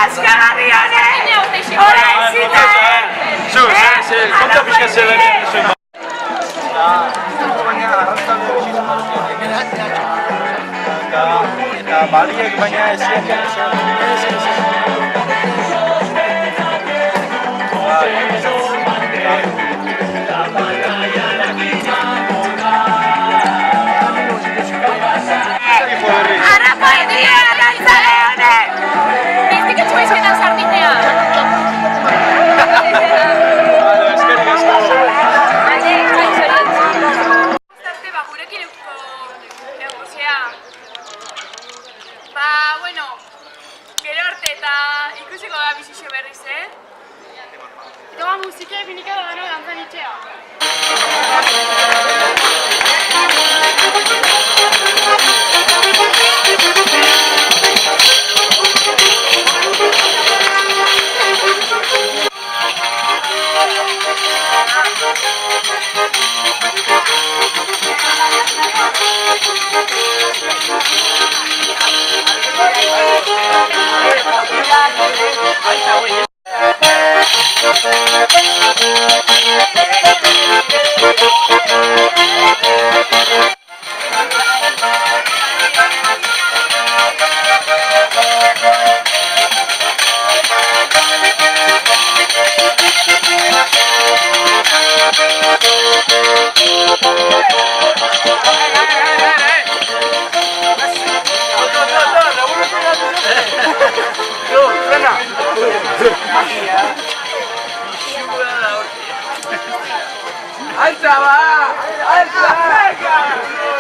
askagarri honek! Horain zituen! Zu, konta pixka zer egin zuen. Eta baliek baina ezien. Arrako egia arantzale honek! Biztik etxua izketan sartitea! Eskerrik asko. Gurekin eusko negozia. Bueno, gero arte eta ikusiko da bizixo berriz, Eta musika efinika da dano dantzan itxea. Alza, va! Alza!